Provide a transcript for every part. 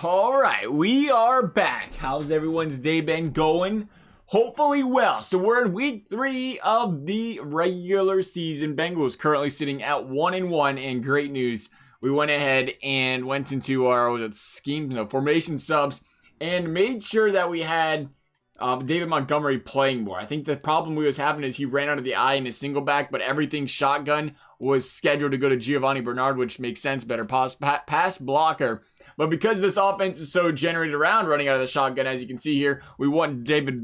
All right, we are back. How's everyone's day been going? Hopefully well. So we're in week 3 of the regular season. Bengals currently sitting at 1-1, and great news. We went ahead and went into our formation subs and made sure that we had David Montgomery playing more. I think the problem we was having is he ran out of the eye in his single back, but everything shotgun was scheduled to go to Giovanni Bernard, which makes sense, better pass blocker. But because this offense is so generated around running out of the shotgun, as you can see here, we want David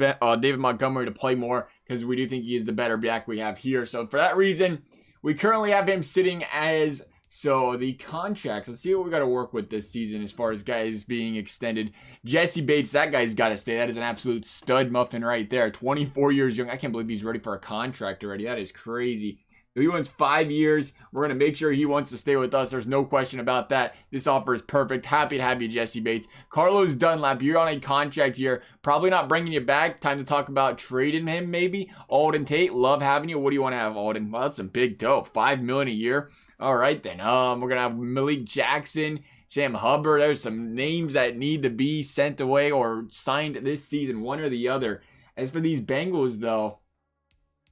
Montgomery to play more because we do think he is the better back we have here. So for that reason, we currently have him sitting as... So the contracts, let's see what we got to work with this season as far as guys being extended. Jesse Bates, that guy's got to stay. That is an absolute stud muffin right there. 24 years young. I can't believe he's ready for a contract already. That is crazy. He wants 5 years. We're going to make sure he wants to stay with us. There's no question about that. This offer is perfect. Happy to have you, Jesse Bates. Carlos Dunlap, you're on a contract here. Probably not bringing you back. Time to talk about trading him, maybe. Alden Tate, love having you. What do you want to have, Alden? Well, that's some big dough. $5 million a year. All right, then. We're going to have Malik Jackson, Sam Hubbard. There's some names that need to be sent away or signed this season, one or the other. As for these Bengals, though,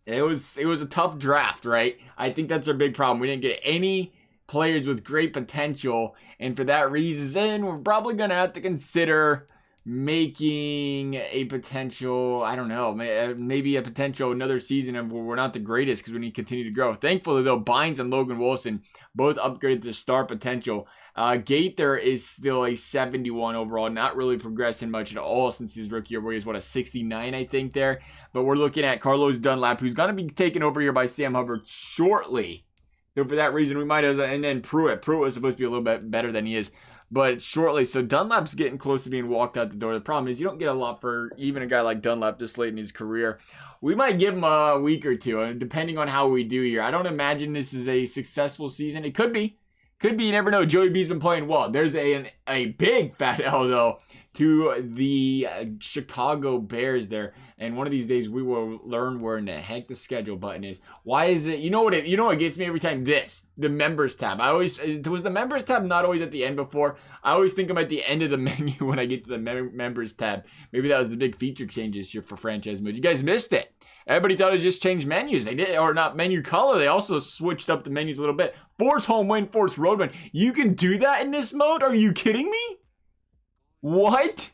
it was a tough draft, right? I think that's our big problem. We didn't get any players with great potential, and for that reason, we're probably going to have to consider making a potential, I don't know, maybe a potential another season of where we're not the greatest because we need to continue to grow. Thankfully, though, Bynes and Logan Wilson both upgraded to star potential. Gaither is still a 71 overall, not really progressing much at all since his rookie year, where he's, a 69, I think, there. But we're looking at Carlos Dunlap, who's going to be taken over here by Sam Hubbard shortly. So for that reason, we might have, and then Pruitt was supposed to be a little bit better than he is, but shortly. So Dunlap's getting close to being walked out the door. The problem is you don't get a lot for even a guy like Dunlap this late in his career. We might give him a week or two, depending on how we do here. I don't imagine this is a successful season. It could be. Could be, you never know. Joey B's been playing well. There's a big fat L, though, to the Chicago Bears there. And one of these days, we will learn where in the heck the schedule button is. Why is it? You know what gets me every time? The members tab. Was the members tab not always at the end before? I always think I'm at the end of the menu when I get to the members tab. Maybe that was the big feature change this year for franchise mode. You guys missed it. Everybody thought it just changed menus. They did, or not menu color. They also switched up the menus a little bit. Force home win, force road win. You can do that in this mode? Are you kidding me? What?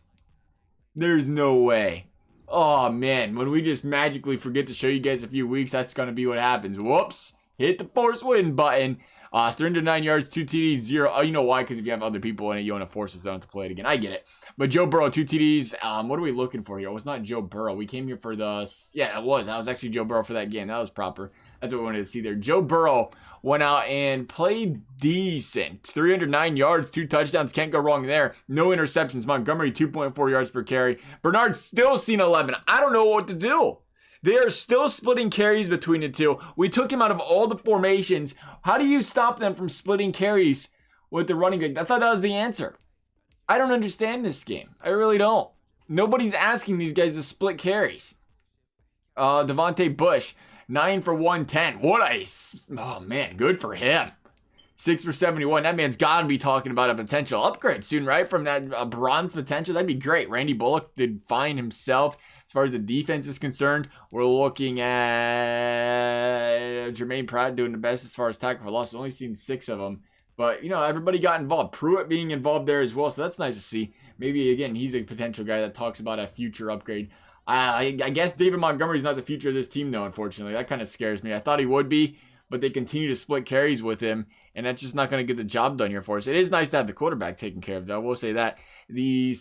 There's no way. Oh, man. When we just magically forget to show you guys a few weeks, that's going to be what happens. Whoops. Hit the force win button. 309 yards, 2 TDs, 0. Oh, you know why? Because if you have other people in it, you want to force us down to play it again. I get it. But Joe Burrow, 2 TDs. What are we looking for here? It was not Joe Burrow. We came here for the... Yeah, it was. That was actually Joe Burrow for that game. That was proper. That's what we wanted to see there. Joe Burrow went out and played decent. 309 yards, 2 touchdowns. Can't go wrong there. No interceptions. Montgomery, 2.4 yards per carry. Bernard still seen 11. I don't know what to do. They are still splitting carries between the two. We took him out of all the formations. How do you stop them from splitting carries with the running back? I thought that was the answer. I don't understand this game. I really don't. Nobody's asking these guys to split carries. Devontae Bush, 9 for 110. Oh man, good for him. 6 for 71. That man's got to be talking about a potential upgrade soon, right? From that bronze potential. That'd be great. Randy Bullock did fine himself. As far as the defense is concerned, we're looking at Jermaine Pratt doing the best as far as tackle for loss. I've only seen 6 of them. But, everybody got involved. Pruitt being involved there as well. So that's nice to see. Maybe, again, he's a potential guy that talks about a future upgrade. I guess David Montgomery's not the future of this team, though, unfortunately. That kind of scares me. I thought he would be, but they continue to split carries with him. And that's just not going to get the job done here for us. It is nice to have the quarterback taken care of, though. I will say that. The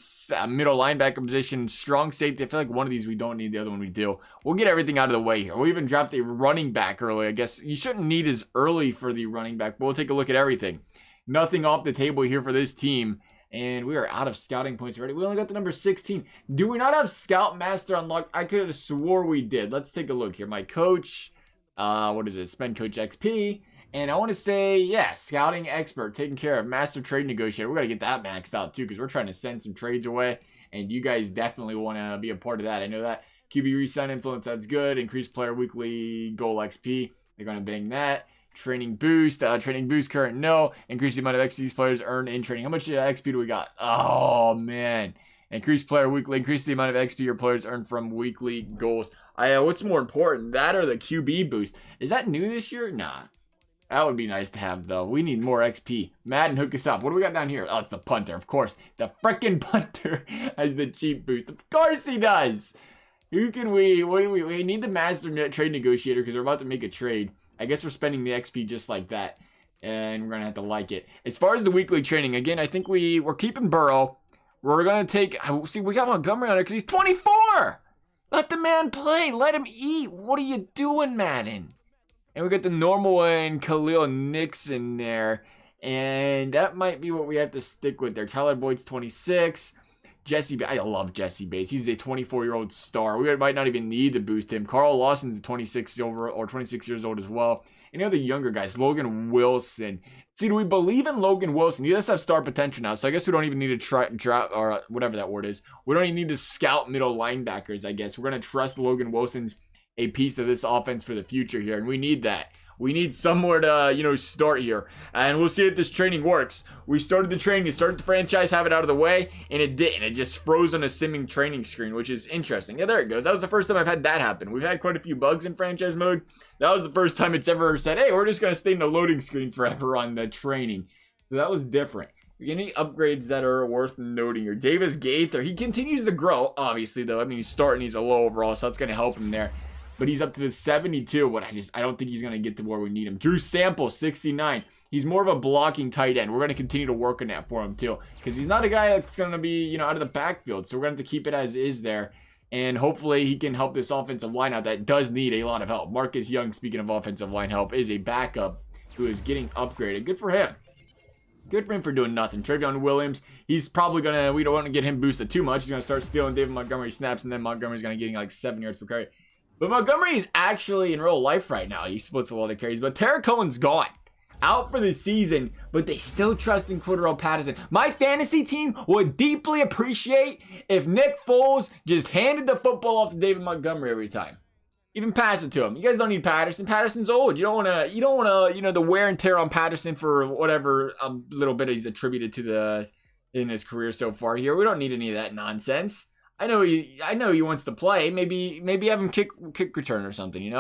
middle linebacker position, strong safety. I feel like one of these we don't need, the other one we do. We'll get everything out of the way here. We'll even draft a running back early. I guess you shouldn't need as early for the running back, but we'll take a look at everything. Nothing off the table here for this team. And we are out of scouting points already. We only got the number 16. Do we not have Scout Master unlocked? I could have swore we did. Let's take a look here. My coach, what is it? Spend Coach XP. And I want to say, yeah, Scouting Expert, taking care of Master Trade Negotiator. We're going to get that maxed out, too, because we're trying to send some trades away. And you guys definitely want to be a part of that. I know that. QB Resign Influence, that's good. Increased Player Weekly Goal XP. They're going to bang that. Training boost, current, no. Increase the amount of XP these players earn in training. How much XP do we got? Oh, man. Increase player weekly. Increase the amount of XP your players earn from weekly goals. What's more important, that or the QB boost? Is that new this year? Nah. That would be nice to have, though. We need more XP. Madden, hook us up. What do we got down here? Oh, it's the punter, of course. The frickin' punter has the cheap boost. Of course he does. Who can we... We need the master trade negotiator because we're about to make a trade. I guess we're spending the XP just like that. And we're going to have to like it. As far as the weekly training, again, I think we're keeping Burrow. We're going to take... See, we got Montgomery on there because he's 24. Let the man play. Let him eat. What are you doing, Madden? And we got the normal one, Khalil Nixon there. And that might be what we have to stick with there. Tyler Boyd's 26. I love Jesse Bates. He's a 24-year-old star. We might not even need to boost him. Carl Lawson's 26 years old as well. Any other younger guys? Logan Wilson. See, do we believe in Logan Wilson? He does have star potential now, so I guess we don't even need to drop or whatever that word is. We don't even need to scout middle linebackers, I guess. We're going to trust Logan Wilson's a piece of this offense for the future here, and we need that. We need somewhere to, start here, and we'll see if this training works. We started the training, we started the franchise, have it out of the way, and it didn't. It just froze on a simming training screen, which is interesting. Yeah, there it goes. That was the first time I've had that happen. We've had quite a few bugs in franchise mode. That was the first time it's ever said, hey, we're just going to stay in the loading screen forever on the training. So that was different. Any upgrades that are worth noting here? Davis Gaither, he continues to grow, obviously, though. I mean, he's starting, he's a low overall, so that's going to help him there. But he's up to the 72, but I don't think he's going to get to where we need him. Drew Sample, 69. He's more of a blocking tight end. We're going to continue to work on that for him, too. Because he's not a guy that's going to be, out of the backfield. So we're going to have to keep it as is there. And hopefully he can help this offensive line out that does need a lot of help. Marcus Young, speaking of offensive line help, is a backup who is getting upgraded. Good for him. Good for him for doing nothing. Trevion Williams, he's probably going to, we don't want to get him boosted too much. He's going to start stealing David Montgomery snaps, and then Montgomery's going to get like 7 yards per carry. But Montgomery is actually in real life right now. He splits a lot of carries. But Tara Cohen's gone. Out for the season. But they still trust in Cordarrelle Patterson. My fantasy team would deeply appreciate if Nick Foles just handed the football off to David Montgomery every time. Even pass it to him. You guys don't need Patterson. Patterson's old. You don't want to, the wear and tear on Patterson for whatever little bit he's attributed to in his career so far here. We don't need any of that nonsense. I know he wants to play. Maybe have him kick return or something,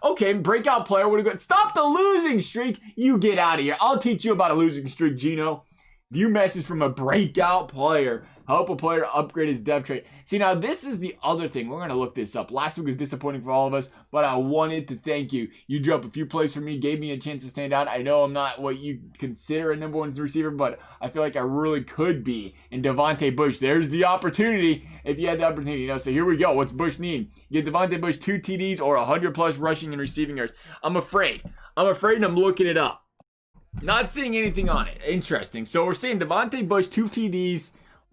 Okay, breakout player. What do we got? Stop the losing streak. You get out of here. I'll teach you about a losing streak, Gino. View message from a breakout player. Help a player upgrade his depth trait. See, now this is the other thing. We're going to look this up. Last week was disappointing for all of us, but I wanted to thank you. You drew up a few plays for me, gave me a chance to stand out. I know I'm not what you consider a number one receiver, but I feel like I really could be. And Devontae Bush, there's the opportunity if you had the opportunity. So here we go. What's Bush need? Get Devontae Bush 2 TDs or 100-plus rushing and receiving yards. I'm afraid, and I'm looking it up. Not seeing anything on it. Interesting. So we're saying Devontae Bush 2 TDs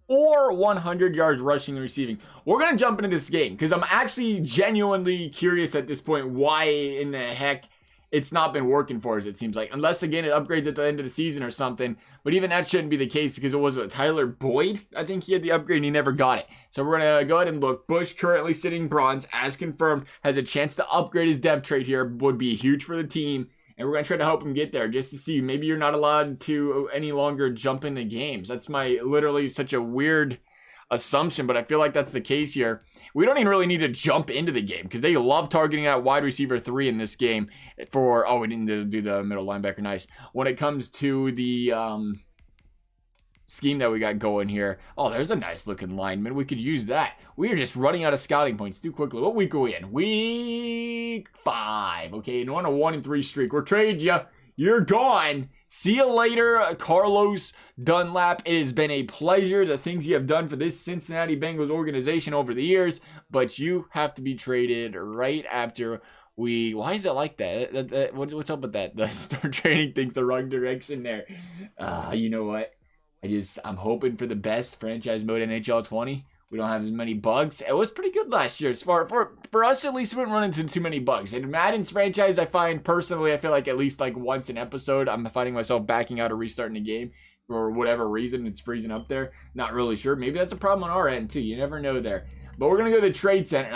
or 100 yards rushing and receiving. We're going to jump into this game because I'm actually genuinely curious at this point why in the heck it's not been working for us, it seems like. Unless, again, it upgrades at the end of the season or something. But even that shouldn't be the case because it was Tyler Boyd. I think he had the upgrade and he never got it. So we're going to go ahead and look. Bush currently sitting bronze, as confirmed, has a chance to upgrade his depth trait here. Would be huge for the team. And we're going to try to help him get there just to see. Maybe you're not allowed to any longer jump into games. That's literally such a weird assumption, but I feel like that's the case here. We don't even really need to jump into the game because they love targeting that wide receiver 3 in this game we didn't do the middle linebacker. Nice. When it comes to the scheme that we got going here. Oh, there's a nice looking lineman. We could use that. We are just running out of scouting points too quickly. What week are we in? Week 5. Okay, and we're on a 1-3 streak. We're trading you. You're gone. See you later, Carlos Dunlap. It has been a pleasure, the things you have done for this Cincinnati Bengals organization over the years, but you have to be traded right after why is it like that? What's up with that? The start trading things the wrong direction there. You know what? I'm hoping for the best franchise mode NHL 20. We don't have as many bugs. It was pretty good last year. As for us, at least we didn't run into too many bugs. In Madden's franchise, I feel like at least like once an episode, I'm finding myself backing out or restarting the game for whatever reason. It's freezing up there. Not really sure. Maybe that's a problem on our end too. You never know there. But we're going to go to the trade center.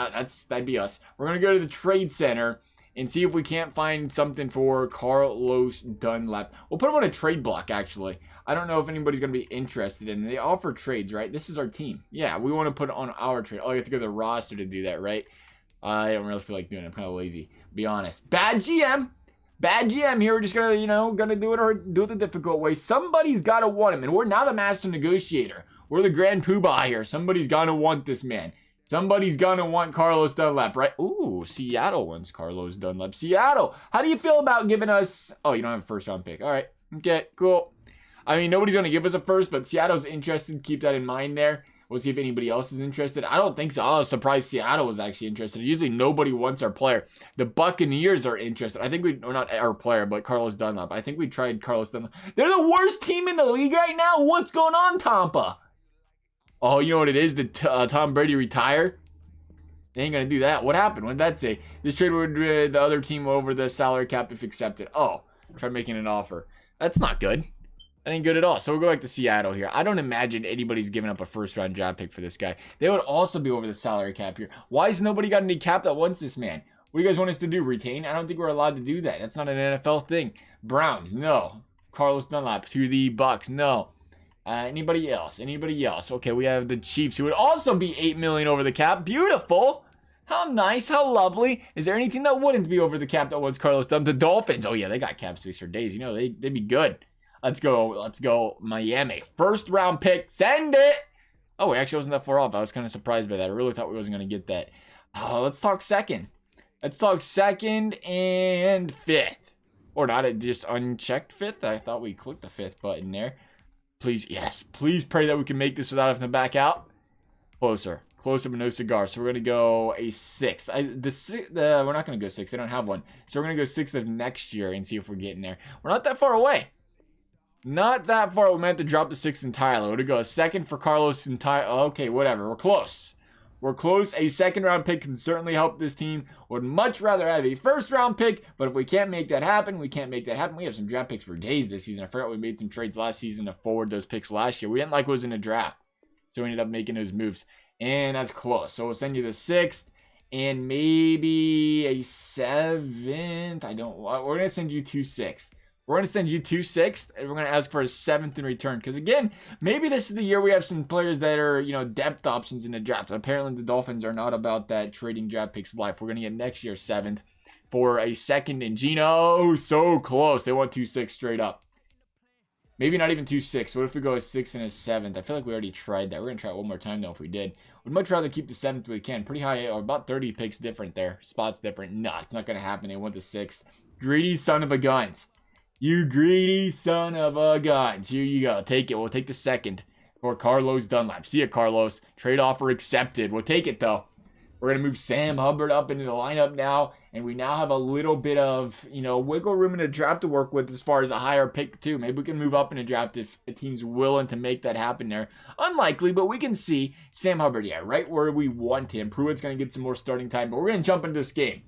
That'd be us. We're going to go to the trade center and see if we can't find something for Carlos Dunlap. We'll put him on a trade block, actually. I don't know if anybody's going to be interested in it. They offer trades, right? This is our team. Yeah, we want to put it on our trade. Oh, you have to go to the roster to do that, right? I don't really feel like doing it. I'm kind of lazy, to be honest. Bad GM. Bad GM here. We're just going to, going to do it the difficult way. Somebody's got to want him, and we're now the master negotiator. We're the grand poobah here. Somebody's got to want this man. Somebody's gonna want Carlos Dunlap, right? Ooh, Seattle wants Carlos Dunlap. Seattle, how do you feel about giving us... Oh, you don't have a first-round pick. All right, okay, cool. I mean, nobody's gonna give us a first, but Seattle's interested. Keep that in mind there. We'll see if anybody else is interested. I don't think so. I was surprised Seattle was actually interested. Usually nobody wants our player. The Buccaneers are interested. I think or not our player, but Carlos Dunlap. I think we tried Carlos Dunlap. They're the worst team in the league right now. What's going on, Tampa? Oh, you know what it is? Did Tom Brady retire? They ain't going to do that. What happened? What did that say? This trade would the other team over the salary cap if accepted. Oh, try making an offer. That's not good. That ain't good at all. So we'll go back to Seattle here. I don't imagine anybody's giving up a first-round draft pick for this guy. They would also be over the salary cap here. Why has nobody got any cap that wants this man? What do you guys want us to do? Retain? I don't think we're allowed to do that. That's not an NFL thing. Browns, no. Carlos Dunlap to the Bucks, no. Anybody else? Anybody else? Okay, we have the Chiefs, who would also be $8 million over the cap. Beautiful. How nice. How lovely. Is there anything that wouldn't be over the cap that wants Carlos Dunlap? The Dolphins. Oh, yeah, they got cap space for days. You know, they'd be good. Let's go. Let's go, Miami. First round pick. Send it. Oh, actually, I wasn't that far off. I was kind of surprised by that. I really thought we wasn't going to get that. Let's talk second. Let's talk second and fifth. Or not, just unchecked fifth. I thought we clicked the fifth button there. Please, yes. Please pray that we can make this without having to back out. Closer. Closer, but no cigar. So we're going to go a sixth. We're not going to go sixth. They don't have one. So we're going to go sixth of next year and see if we're getting there. We're not that far away. Not that far. We might have to drop the sixth entirely. We're going to go a second for Carlos entirely. Okay, whatever. We're close. We're close. A second-round pick can certainly help this team. Would much rather have a first-round pick, but if we can't make that happen, we can't make that happen. We have some draft picks for days this season. I forgot we made some trades last season to forward those picks last year. We didn't like what was in the draft, so we ended up making those moves, and that's close. So we'll send you the sixth and maybe a seventh. We're going to send you 2 sixths. We're going to send you 2 sixths, and we're going to ask for a 7th in return. Because, again, maybe this is the year we have some players that are, depth options in the draft. Apparently, the Dolphins are not about that trading draft picks life. We're going to get next year 7th for a 2nd in Gino. So close. They want 2 sixths straight up. Maybe not even 2 sixths. What if we go a 6th and a 7th? I feel like we already tried that. We're going to try it one more time, though, if we did. Would much rather keep the 7th if we can. Pretty high, or about 30 picks different there. Spots different. Nah, it's not going to happen. They want the 6th. Greedy son of a guns. You greedy son of a guns. Here you go. Take it. We'll take the 2nd for Carlos Dunlap. See ya, Carlos. Trade offer accepted. We'll take it, though. We're going to move Sam Hubbard up into the lineup now. And we now have a little bit of, wiggle room in the draft to work with as far as a higher pick, too. Maybe we can move up in the draft if a team's willing to make that happen there. Unlikely, but we can see Sam Hubbard, yeah, right where we want him. Pruitt's going to get some more starting time, but we're going to jump into this game.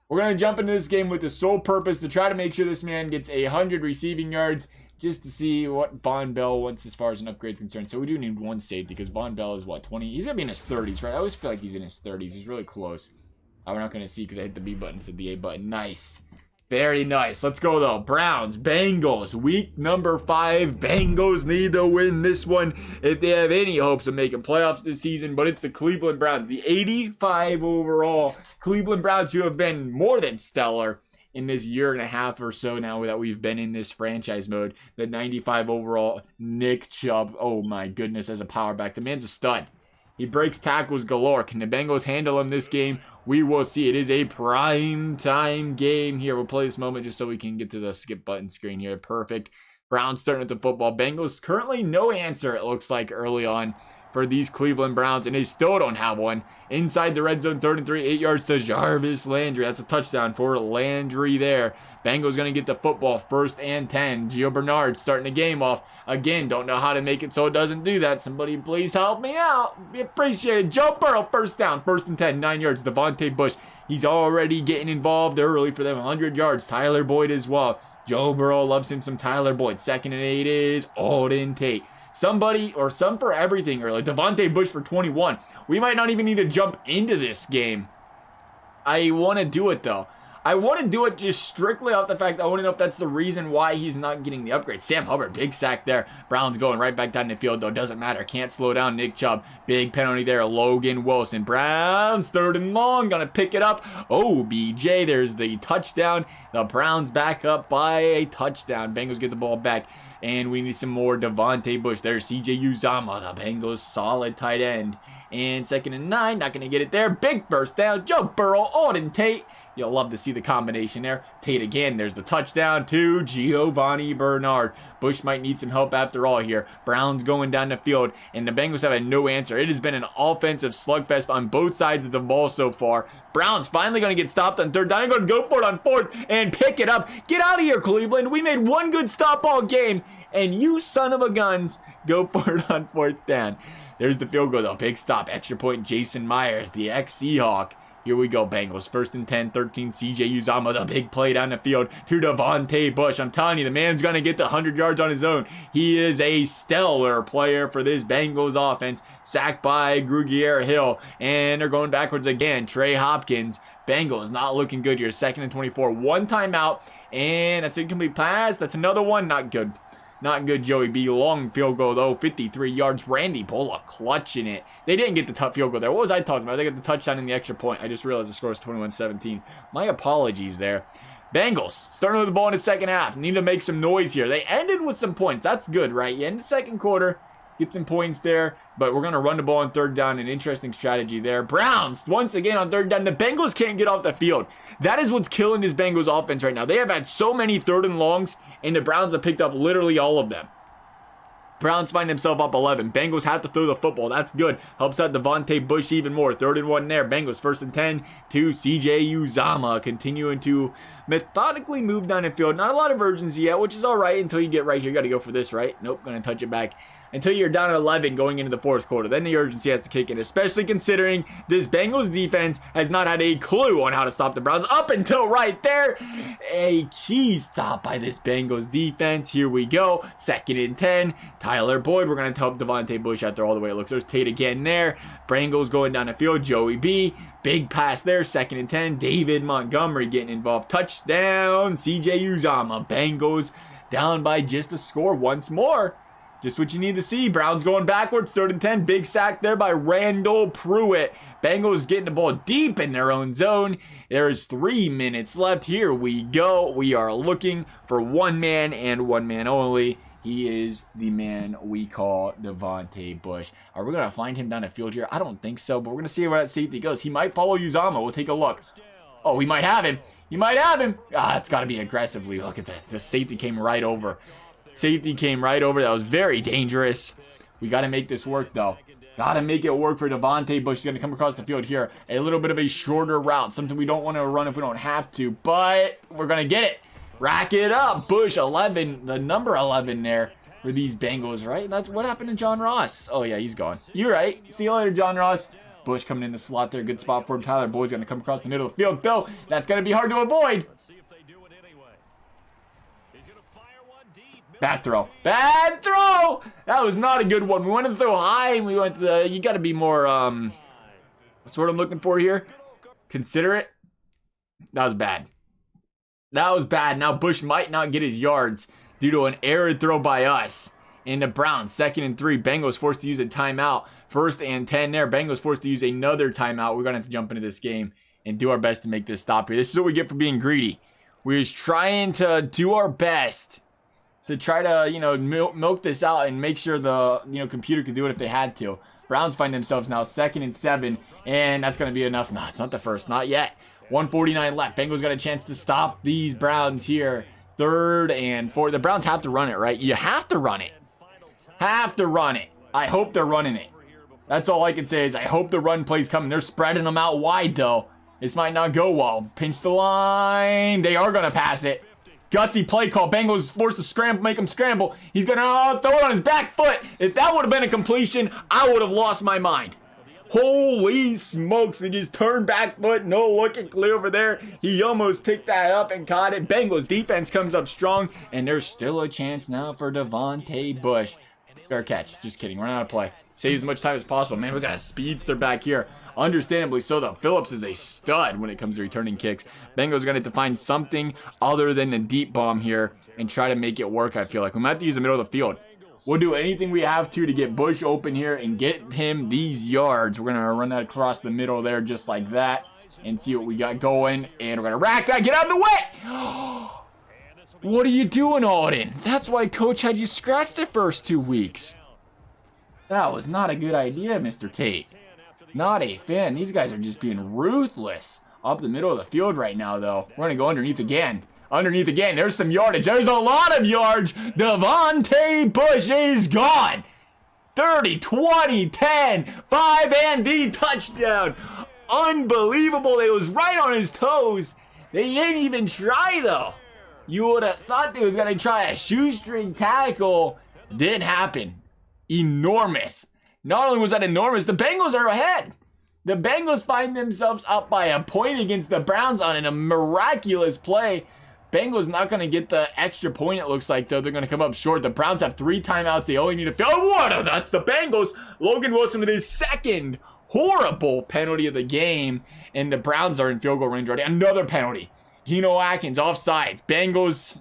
We're going to jump into this game with the sole purpose to try to make sure this man gets 100 receiving yards just to see what Von Bell wants as far as an upgrade is concerned. So we do need 1 safety because Von Bell is, 20? He's going to be in his 30s, right? I always feel like he's in his 30s. He's really close. We're not going to see because I hit the B button instead of the A button. Nice. Very nice. Let's go, though. Browns, Bengals, week number 5. Bengals need to win this one if they have any hopes of making playoffs this season. But it's the Cleveland Browns, the 85 overall Cleveland Browns, who have been more than stellar in this year and a half or so now that we've been in this franchise mode. The 95 overall Nick Chubb. Oh, my goodness, as a power back. The man's a stud. He breaks tackles galore. Can the Bengals handle him this game? We will see. It is a prime time game here. We'll play this moment just so we can get to the skip button screen here. Perfect. Browns starting with the football. Bengals currently no answer, it looks like, early on for these Cleveland Browns, and they still don't have one. Inside the red zone, 3rd and 3, 8 yards to Jarvis Landry. That's a touchdown for Landry there. Bengals going to get the football, 1st and 10. Gio Bernard starting the game off. Again, don't know how to make it so it doesn't do that. Somebody please help me out. Be appreciated. Joe Burrow, 1st down, 1st and 10, 9 yards. Devontae Bush, he's already getting involved early for them, 100 yards. Tyler Boyd as well. Joe Burrow loves him some Tyler Boyd. 2nd and 8 is Alden Tate. Somebody or some for everything early. Devontae Bush for 21. We might not even need to jump into this game. I want to do it, though. I want to do it just strictly off the fact that I want to know if that's the reason why he's not getting the upgrade. Sam Hubbard, big sack there. Browns going right back down the field, though. Doesn't matter. Can't slow down Nick Chubb. Big penalty there. Logan Wilson. Browns, 3rd and long. Gonna pick it up. OBJ, there's the touchdown. The Browns back up by a touchdown. Bengals get the ball back. And we need some more Devontae Bush. There's CJ Uzomah, the Bengals solid tight end. And 2nd and 9, not going to get it there. Big first down. Joe Burrow, Auden Tate. You'll love to see the combination there. Tate again. There's the touchdown to Giovanni Bernard. Bush might need some help after all here. Browns going down the field, and the Bengals have had no answer. It has been an offensive slugfest on both sides of the ball so far. Browns finally going to get stopped on 3rd down. They're going to go for it on 4th and pick it up. Get out of here, Cleveland. We made one good stop all game, and you son of a guns go for it on 4th down. There's the field goal, though. Big stop. Extra point, Jason Myers, the ex-Seahawk. Here we go, Bengals. 1st and 10, 13, CJ Uzomah, the big play down the field to Devontae Bush. I'm telling you, the man's going to get the 100 yards on his own. He is a stellar player for this Bengals offense. Sacked by Grugier Hill, and they're going backwards again. Trey Hopkins. Bengals not looking good here. 2nd and 24. One timeout, and that's incomplete pass. That's another one. Not good. Not good, Joey B. Long field goal, though. 53 yards. Randy Bullock clutching it. They didn't get the tough field goal there. What was I talking about? They got the touchdown and the extra point. I just realized the score is 21-17. My apologies there. Bengals starting with the ball in the 2nd half. Need to make some noise here. They ended with some points. That's good, right? You end the 2nd quarter. Get some points there, but we're going to run the ball on 3rd down. An interesting strategy there. Browns, once again on 3rd down. The Bengals can't get off the field. That is what's killing this Bengals offense right now. They have had so many 3rd and longs, and the Browns have picked up literally all of them. Browns find themselves up 11. Bengals have to throw the football. That's good. Helps out Devontae Bush even more. 3rd and 1 there. Bengals 1st and 10 to CJ Uzomah. Continuing to methodically move down the field. Not a lot of urgency yet, which is all right until you get right here. You got to go for this, right? Nope, going to touch it back. Until you're down at 11 going into the 4th quarter. Then the urgency has to kick in, especially considering this Bengals defense has not had a clue on how to stop the Browns up until right there. A key stop by this Bengals defense. Here we go. 2nd and 10. Tyler Boyd. We're going to help Devontae Bush out there all the way. It looks. There's Tate again there. Bengals going down the field. Joey B. Big pass there. 2nd and 10. David Montgomery getting involved. Touchdown. CJ Uzomah. Bengals down by just a score once more. Just what you need to see. Browns going backwards. 3rd and 10. Big sack there by Randall Pruitt. Bengals getting the ball deep in their own zone. There's 3 minutes left. Here we go. We are looking for one man and one man only. He is the man we call Devontae Bush. Are we going to find him down the field here? I don't think so, but we're going to see where that safety goes. He might follow Uzomah. We'll take a look. Oh, we might have him. You might have him. It's got to be aggressively. Look at that. The safety came right over. Safety came right over. That was very dangerous. We got to make this work, though. Got to make it work for Devontae Bush. He's going to come across the field here. A little bit of a shorter route. Something we don't want to run if we don't have to. But we're going to get it. Rack it up. Bush, 11. The number 11 there for these Bengals, right? That's what happened to John Ross. Oh, yeah, he's gone. You're right. See you later, John Ross. Bush coming in the slot there. Good spot for him. Tyler Boyd's going to come across the middle of the field, though. That's going to be hard to avoid. Bad throw. Bad throw! That was not a good one. We wanted to throw high, and we went to the... You got to be more, what's what I'm looking for here? Considerate. That was bad. That was bad. Now Bush might not get his yards due to an error throw by us. And the Browns, 2nd and 3. Bengals forced to use a timeout. 1st and 10 there. Bengals forced to use another timeout. We're going to have to jump into this game and do our best to make this stop here. This is what we get for being greedy. We're just trying to do our best to try to, milk this out and make sure the, computer could do it if they had to. Browns find themselves now 2nd and 7, and that's going to be enough. No, it's not the first. Not yet. 1:49 left. Bengals got a chance to stop these Browns here. 3rd and 4. The Browns have to run it, right? You have to run it. Have to run it. I hope they're running it. That's all I can say is I hope the run play's coming. They're spreading them out wide, though. This might not go well. Pinch the line. They are going to pass it. Gutsy play call. Bengals forced to scramble, make him scramble. He's going to throw it on his back foot. If that would have been a completion, I would have lost my mind. Holy smokes. They just turned back foot. No looking clear over there. He almost picked that up and caught it. Bengals defense comes up strong. And there's still a chance now for Devontae Bush. Fair catch. Just kidding. Run out of play. save as much time as possible. Man, we got a speedster back here. Understandably so, though. Phillips is a stud when it comes to returning kicks. Bengals are going to have to find something other than a deep bomb here and try to make it work, I feel like. We might have to use the middle of the field. We'll do anything we have to get Bush open here and get him these yards. We're going to run that across the middle there just like that and see what we got going. And we're going to rack that. Get out of the way! What are you doing, Alden? That's why Coach had you scratch the first 2 weeks. That was not a good idea, Mr. Tate. Not a fan. These guys are just being ruthless. Up the middle of the field right now, though. We're going to go underneath again. Underneath again. There's some yardage. There's a lot of yards. Devontae Bush is gone. 30, 20, 10, 5, and the touchdown. Unbelievable. It was right on his toes. They didn't even try, though. You would have thought they was going to try a shoestring tackle. Didn't happen. Enormous. Not only was that enormous, the Bengals are ahead. The Bengals find themselves up by a point against the Browns on a miraculous play. Bengals not going to get the extra point, it looks like, though. They're going to come up short. The Browns have 3 timeouts. They only need a field. Oh, what? That's the Bengals. Logan Wilson with his second horrible penalty of the game. And the Browns are in field goal range already. Another penalty. Geno Atkins, offsides. Bengals.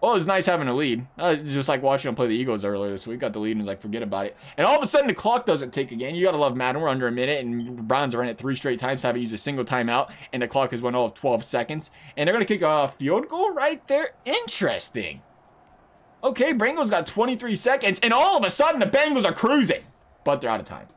Oh, it was nice having a lead. Just like watching them play the Eagles earlier this week. Got the lead and was like, forget about it. And all of a sudden, the clock doesn't tick again. You got to love Madden. We're under a minute, and the Browns are in it 3 straight times, haven't used a single timeout, and the clock has went all of 12 seconds. And they're going to kick a field goal right there. Interesting. Okay, Bengals got 23 seconds, and all of a sudden, the Bengals are cruising. But they're out of time.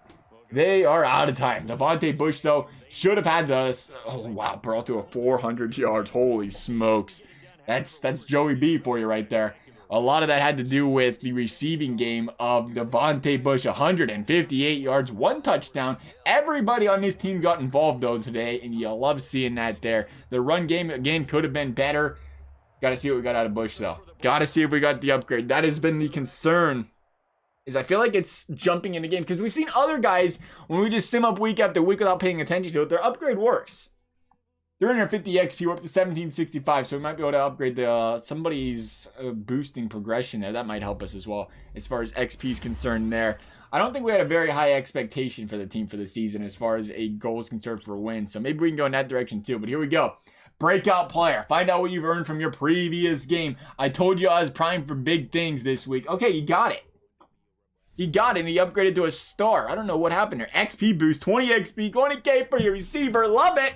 They are out of time. Devontae Bush, though, should have had the... Oh, wow, bro, through a 400 yards. Holy smokes. That's Joey B for you right there. A lot of that had to do with the receiving game of Devontae Bush. 158 yards, 1 touchdown. Everybody on this team got involved, though, today, and you love seeing that there. The run game, again, could have been better. Got to see what we got out of Bush, though. Got to see if we got the upgrade. That has been the concern, is I feel like it's jumping in the game. Because we've seen other guys, when we just sim up week after week without paying attention to it, their upgrade works. 350 XP, we're up to 1765, so we might be able to upgrade the somebody's boosting progression there. That might help us as well as far as XP is concerned there. I don't think we had a very high expectation for the team for the season as far as a goal is concerned for a win, so maybe we can go in that direction too. But here we go. Breakout player. Find out what you've earned from your previous game. I told you I was primed for big things this week. Okay, you got it. He got it, and he upgraded to a star. I don't know what happened there. XP boost, 20 XP, 20K for your receiver. Love it.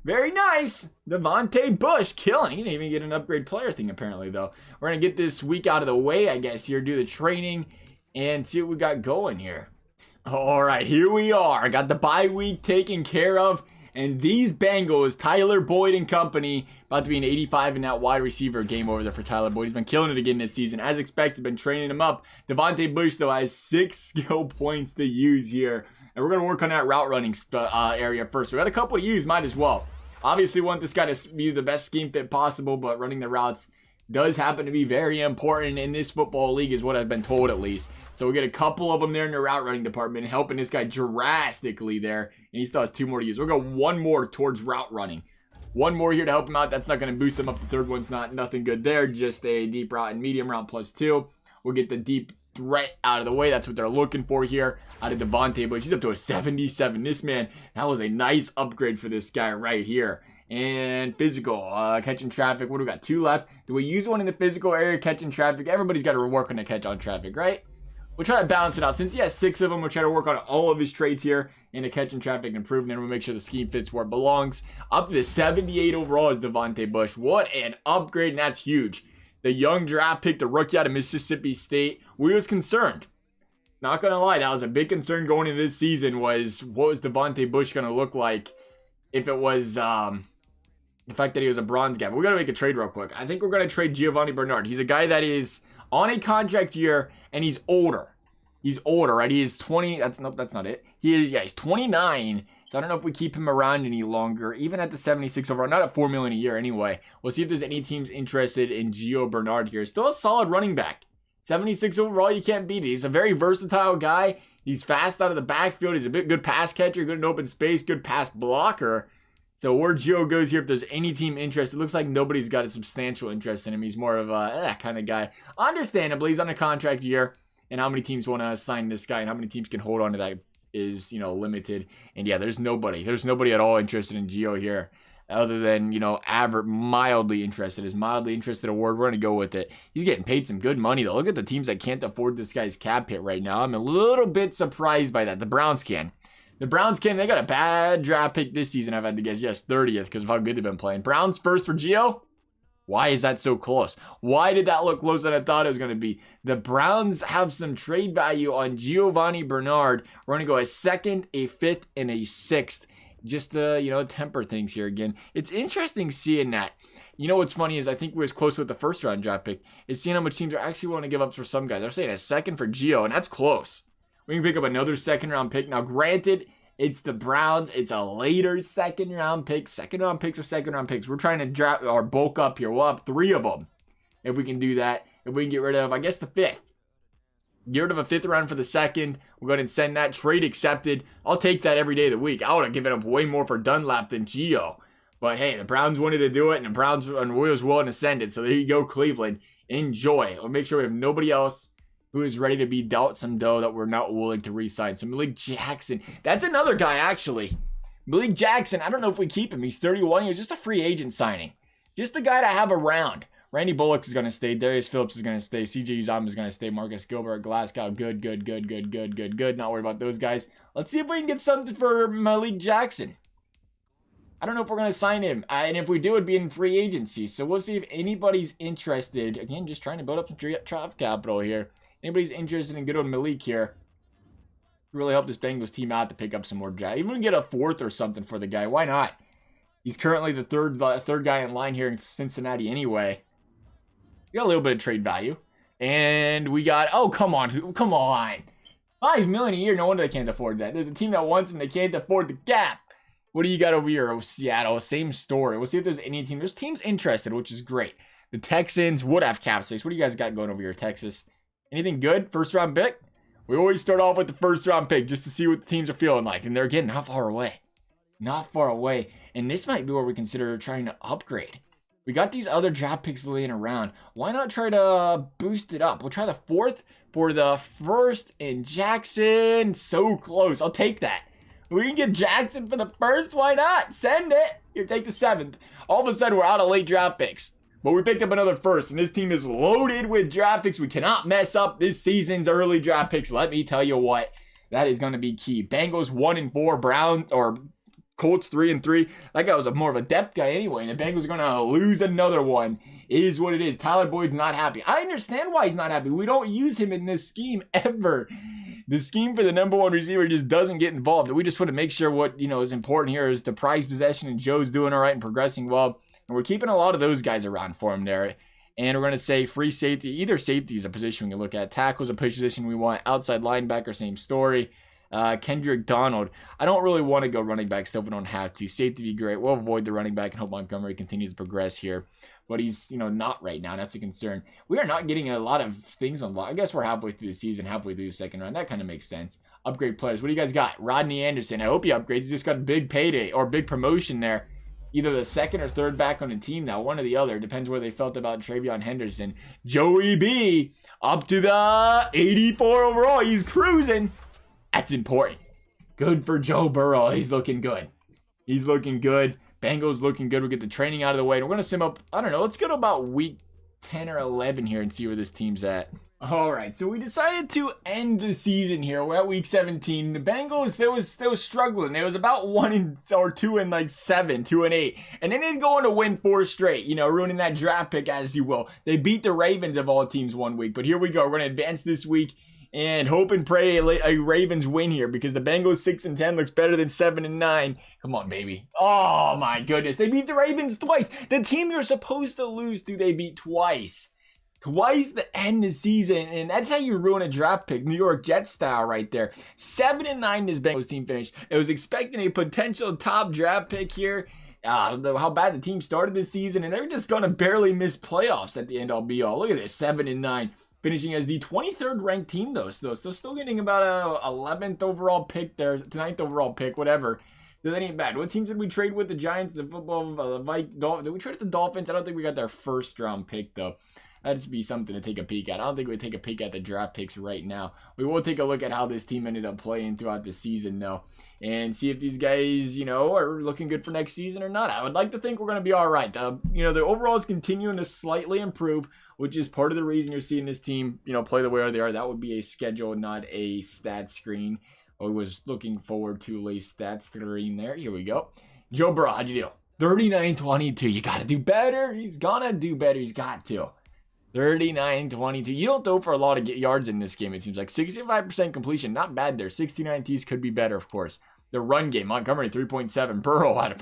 Very nice. Devontae Bush killing. He didn't even get an upgrade player thing apparently, though. We're going to get this week out of the way, I guess, here. Do the training and see what we got going here. All right, here we are. I got the bye week taken care of. And these Bengals, Tyler Boyd and company, about to be an 85 in that wide receiver game over there for Tyler Boyd. He's been killing it again this season. As expected, been training him up. Devontae Bush, though, has 6 skill points to use here. And we're going to work on that route running area first. We got a couple to use, might as well. Obviously, want this guy to be the best scheme fit possible, but running the routes does happen to be very important in this football league, is what I've been told at least. So we get a couple of them there in the route running department, helping this guy drastically there. And he still has 2 more to use. We'll go 1 more towards route running. 1 more here to help him out. That's not going to boost him up. The third one's nothing good there. Just a deep route and medium route +2. We'll get the deep threat out of the way. That's what they're looking for here out of Devontae Bush. He's up to a 77. This man, that was a nice upgrade for this guy right here. And physical, catching traffic. What do we got? 2 left. Do we use one in the physical area, catching traffic? Everybody's got to work on the catch on traffic, right? We'll try to balance it out. Since he has 6 of them, we'll try to work on all of his traits here in the catching traffic improvement. We'll make sure the scheme fits where it belongs. Up to 78 overall is Devontae Bush. What an upgrade, and that's huge. The young draft pick, the rookie out of Mississippi State. We was concerned. Not going to lie, that was a big concern going into this season, was what was Devontae Bush going to look like if it was the fact that he was a bronze guy. But we got to make a trade real quick. I think we're going to trade Giovanni Bernard. He's a guy that is on a contract year, and he's older. He's older, right? He is 20. Nope, that's not it. He's 29. So I don't know if we keep him around any longer, even at the 76 overall, not at $4 million a year anyway. We'll see if there's any teams interested in Gio Bernard here. Still a solid running back. 76 overall, you can't beat it. He's a very versatile guy. He's fast out of the backfield. He's a good pass catcher, good in open space, good pass blocker. So where Gio goes here, if there's any team interested, it looks like nobody's got a substantial interest in him. He's more of a kind of guy. Understandably, he's on a contract year. and how many teams want to sign this guy and how many teams can hold on to that is, limited. And yeah, there's nobody at all interested in Gio here other than, average, mildly interested. His mildly interested award, we're going to go with it. He's getting paid some good money, though. Look at the teams that can't afford this guy's cap hit right now. I'm a little bit surprised by that. The Browns can. They got a bad draft pick this season, I've had to guess. Yes, 30th because of how good they've been playing. Browns first for Gio? Why is that so close? Why did that look closer than I thought it was going to be? The Browns have some trade value on Giovanni Bernard. We're going to go a 2nd, a 5th, and a 6th. Just to, temper things here again. It's interesting seeing that. What's funny is I think we're as close with the first round draft pick is seeing how much teams are actually willing to give up for some guys. They're saying a 2nd for Gio, and that's close. We can pick up another 2nd round pick. Now, granted, it's the Browns. It's a later 2nd round pick. 2nd round picks are 2nd round picks. We're trying to draft or bulk up here. We'll have 3 of them if we can do that. If we can get rid of, I guess, the 5th. Get rid of a 5th round for the 2nd. We'll go ahead and send that. Trade accepted. I'll take that every day of the week. I would have given up way more for Dunlap than Gio. But hey, the Browns wanted to do it, and the Browns was willing to send it. So there you go, Cleveland. Enjoy. We'll make sure we have nobody else who is ready to be dealt some dough that we're not willing to re-sign. So Malik Jackson. That's another guy, actually. Malik Jackson, I don't know if we keep him. He's 31. He's just a free agent signing. Just the guy to have around. Randy Bullock is going to stay. Darius Phillips is going to stay. CJ Uzomah is going to stay. Marcus Gilbert, Glasgow, good. Not worried about those guys. Let's see if we can get something for Malik Jackson. I don't know if we're going to sign him. And if we do, it'd be in free agency. So we'll see if anybody's interested. Again, just trying to build up some draft capital here. Anybody's interested in good old Malik here. Really help this Bengals team out to pick up some more draft. Even get a 4th or something for the guy. Why not? He's currently the third guy in line here in Cincinnati anyway. We got a little bit of trade value. And we got, oh, come on. $5 million a year. No wonder they can't afford that. There's a team that wants him. They can't afford the cap. What do you got over here? Oh, Seattle. Same story. We'll see if there's any team. There's teams interested, which is great. The Texans would have cap space. What do you guys got going over here, Texas? Anything good? First round pick? We always start off with the first round pick just to see what the teams are feeling like. And they're again not far away. Not far away. And this might be where we consider trying to upgrade. We got these other draft picks laying around. Why not try to boost it up? We'll try the 4th for the 1st and Jackson. So close. I'll take that. We can get Jackson for the 1st. Why not? Send it. Here, take the 7th. All of a sudden, we're out of late draft picks. But we picked up another 1st, and this team is loaded with draft picks. We cannot mess up this season's early draft picks. Let me tell you what. That is going to be key. Bengals 1-4. Browns or Colts 3-3. That guy was more of a depth guy anyway. And the Bengals are going to lose another one. It is what it is. Tyler Boyd's not happy. I understand why he's not happy. We don't use him in this scheme ever. The scheme for the number 1 receiver just doesn't get involved. We just want to make sure what is important here is the prize possession, and Joe's doing all right and progressing well. And we're keeping a lot of those guys around for him there. And we're going to say free safety. Either safety is a position we can look at. Tackle's a position we want. Outside linebacker, same story. Kendrick Donald. I don't really want to go running back still if we don't have to. Safety be great. We'll avoid the running back and hope Montgomery continues to progress here. But he's, not right now. That's a concern. We are not getting a lot of things unlocked. I guess we're halfway through the season, halfway through the 2nd round. That kind of makes sense. Upgrade players. What do you guys got? Rodney Anderson. I hope he upgrades. He's just got a big payday or big promotion there. Either the 2nd or 3rd back on the team now. One or the other. Depends where they felt about Travion Henderson. Joey B. Up to the 84 overall. He's cruising. That's important. Good for Joe Burrow. He's looking good. Bengals looking good. We'll get the training out of the way. And we're going to sim up, I don't know, let's go to about week 10 or 11 here and see where this team's at. All right, so we decided to end the season here. We're at week 17. The Bengals, they was struggling. They was about 2-7, 2-8. And then they go on to win 4 straight, ruining that draft pick as you will. They beat the Ravens of all teams one week. But here we go. We're going to advance this week and hope and pray a Ravens win here because the Bengals 6-10 looks better than 7-9. Come on, baby. Oh, my goodness. They beat the Ravens twice. The team you're supposed to lose to, they beat twice. Twice to end the season. And that's how you ruin a draft pick. New York Jets style right there. 7-9 this Bengals team finished. It was expecting a potential top draft pick here. How bad the team started this season. And they're just going to barely miss playoffs at the end all be all. Look at this. 7-9. Finishing as the 23rd ranked team, though. So still getting about a 11th overall pick there, 9th overall pick, whatever. That ain't bad. What teams did we trade with? The Giants, the football, the Vikings. Did we trade with the Dolphins? I don't think we got their 1st round pick, though. that'd just be something to take a peek at. I don't think we'd take a peek at the draft picks right now. We will take a look at how this team ended up playing throughout the season, though, and see if these guys, are looking good for next season or not. I would like to think we're going to be all right. The overall is continuing to slightly improve, which is part of the reason you're seeing this team, play the way they are. That would be a schedule, not a stat screen. I was looking forward to a stat screen there. Here we go. Joe Burrow, how'd you do? 39-22. You got to do better. He's going to do better. He's got to. 39-22. You don't throw for a lot of yards in this game, it seems like. 65% completion. Not bad there. 69 Ts could be better, of course. The run game, Montgomery 3.7. Burrow had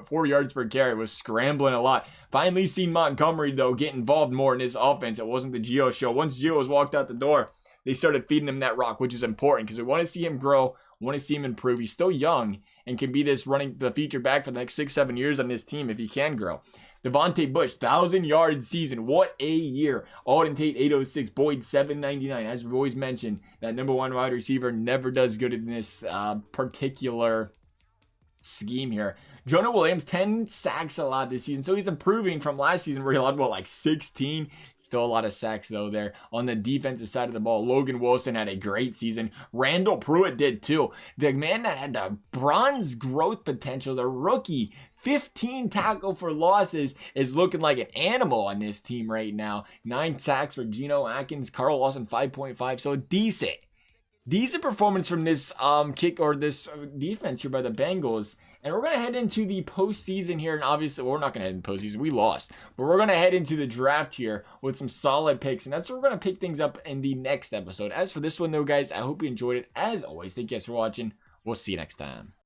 4 yards per carry. Was scrambling a lot. Finally seen Montgomery, though, get involved more in his offense. It wasn't the Gio show. Once Gio was walked out the door, they started feeding him that rock, which is important because we want to see him grow. We want to see him improve. He's still young and can be this running the feature back for the next 6-7 years on this team if he can grow. Devontae Bush, 1,000-yard season. What a year. Alden Tate, 806. Boyd, 799. As we've always mentioned, that number 1 wide receiver never does good in this particular scheme here. Jonah Williams, 10 sacks a lot this season. So he's improving from last season where he allowed, 16? Still a lot of sacks, though, there. On the defensive side of the ball, Logan Wilson had a great season. Randall Pruitt did, too. The man that had the bronze growth potential, the rookie, 15 tackle for losses, is looking like an animal on this team right now. 9 sacks for Geno Atkins. Carl Lawson, 5.5. So decent performance from this this defense here by the Bengals. And we're going to head into the postseason here. And obviously, we're not going to head into postseason. We lost. But we're going to head into the draft here with some solid picks. And that's where we're going to pick things up in the next episode. As for this one, though, guys, I hope you enjoyed it. As always, thank you guys for watching. We'll see you next time.